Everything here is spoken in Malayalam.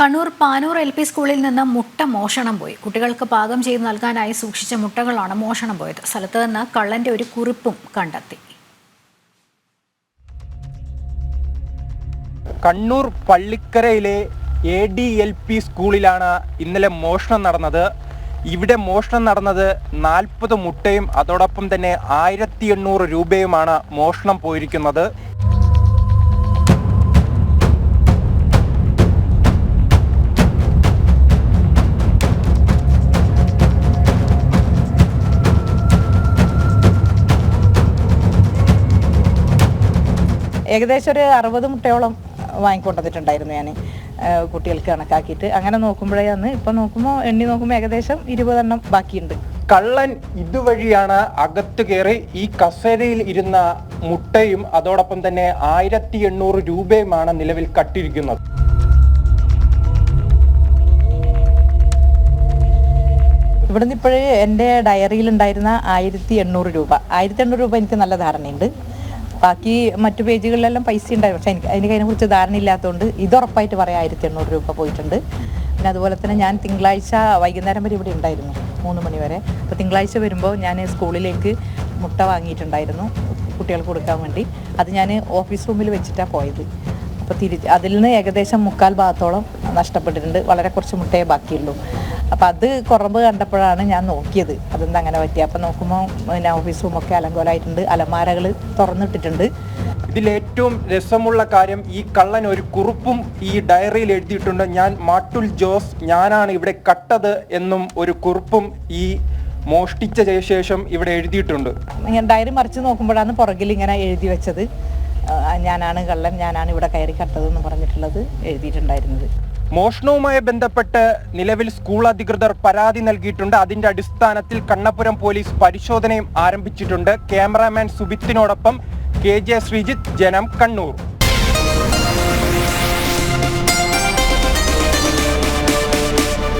കണ്ണൂർ പാനൂർ LP സ്കൂളിൽ നിന്ന് മുട്ട മോഷണം പോയി. കുട്ടികൾക്ക് പാകം ചെയ്ത് നൽകാനായി സൂക്ഷിച്ച മുട്ടകളാണ് മോഷണം പോയത്. സ്ഥലത്ത് നിന്ന് കള്ളന്റെ ഒരു കുറിപ്പും കണ്ടെത്തി. കണ്ണൂർ പള്ളിക്കരയിലെ ADLP സ്കൂളിലാണ് ഇന്നലെ മോഷണം നടന്നത്. ഇവിടെ മോഷണം നടന്നത് 40 മുട്ടയും അതോടൊപ്പം തന്നെ 1800 രൂപയുമാണ് മോഷണം പോയിരിക്കുന്നത്. ഏകദേശം ഒരു 60 മുട്ടയോളം വാങ്ങിക്കൊണ്ടിട്ടുണ്ടായിരുന്നു ഞാൻ കുട്ടികൾക്ക് കണക്കാക്കിയിട്ട്. അങ്ങനെ നോക്കുമ്പോഴാണ് ഇപ്പം എണ്ണി നോക്കുമ്പോൾ ഏകദേശം 20 എണ്ണം ബാക്കിയുണ്ട്. കള്ളൻ ഇതുവഴിയാണ് അകത്ത് കയറി ഈ കസേരയിൽ ഇരുന്ന മുട്ടയും അതോടൊപ്പം തന്നെ 1800 രൂപയുമാണ് നിലവിൽ കട്ടിരിക്കുന്നത്. ഇവിടുന്ന് ഇപ്പോഴേ എൻ്റെ ഡയറിയിൽ ഉണ്ടായിരുന്ന 1800 രൂപ. 1800 രൂപ എനിക്ക് നല്ല ധാരണയുണ്ട്. ബാക്കി മറ്റു പേജുകളിലെല്ലാം പൈസ ഉണ്ടായിരുന്നു, പക്ഷെ എനിക്ക് അതിനെക്കുറിച്ച് ധാരണയില്ലാത്തതുകൊണ്ട് ഇത് ഉറപ്പായിട്ട് പറയാം 1800 രൂപ പോയിട്ടുണ്ട്. പിന്നെ അതുപോലെ തന്നെ ഞാൻ തിങ്കളാഴ്ച വൈകുന്നേരം വരെ ഇവിടെ ഉണ്ടായിരുന്നു, 3 മണി വരെ. അപ്പോൾ തിങ്കളാഴ്ച വരുമ്പോൾ ഞാൻ സ്കൂളിലേക്ക് മുട്ട വാങ്ങിയിട്ടുണ്ടായിരുന്നു കുട്ടികൾക്ക് കൊടുക്കാൻ വേണ്ടി. അത് ഞാൻ ഓഫീസ് റൂമിൽ വെച്ചിട്ടാണ് പോയത്. അപ്പോൾ അതിൽ നിന്ന് ഏകദേശം 3/4 ഭാഗത്തോളം നഷ്ടപ്പെട്ടിട്ടുണ്ട്. വളരെ കുറച്ച് മുട്ടയെ ബാക്കിയുള്ളൂ. അപ്പോൾ അത് കുറവ് കണ്ടപ്പോഴാണ് ഞാൻ നോക്കിയത് അതെന്താ അങ്ങനെ പറ്റി. അപ്പം നോക്കുമ്പോൾ പിന്നെ ഓഫീസ് റൂമൊക്കെ അലങ്കോലമായിട്ടുണ്ട്, അലമാരകൾ തുറന്നിട്ടിട്ടുണ്ട്. ഇതിലേറ്റവും രസമുള്ള കാര്യം, ഈ കള്ളൻ ഒരു കുറിപ്പും ഈ ഡയറിയിൽ എഴുതിയിട്ടുണ്ട്. ഞാൻ മാട്ടുൽ ജോസ്, ഞാനാണ് ഇവിടെ കട്ടത് എന്നും ഒരു കുറിപ്പും ഈ മോഷ്ടിച്ച ശേഷം ഇവിടെ എഴുതിയിട്ടുണ്ട്. ഇങ്ങനെ ഡയറി മറിച്ച് നോക്കുമ്പോഴാണ് പുറകിൽ ഇങ്ങനെ എഴുതി വെച്ചത്, ഞാനാണ് കള്ളൻ, ഞാനാണ് ഇവിടെ കയറി കട്ടതെന്ന് പറഞ്ഞിട്ടുള്ളത് എഴുതിയിട്ടുണ്ടായിരുന്നത്. മോഷണവുമായി ബന്ധപ്പെട്ട് നിലവിൽ സ്കൂൾ അധികൃതർ പരാതി നൽകിയിട്ടുണ്ട്. അതിന്റെ അടിസ്ഥാനത്തിൽ കണ്ണപുരം പോലീസ് പരിശോധനയും ആരംഭിച്ചിട്ടുണ്ട്. ക്യാമറാമാൻ സുബിത്തിനോടൊപ്പം KJ ശ്രീജിത്ത്, ജനം, കണ്ണൂർ.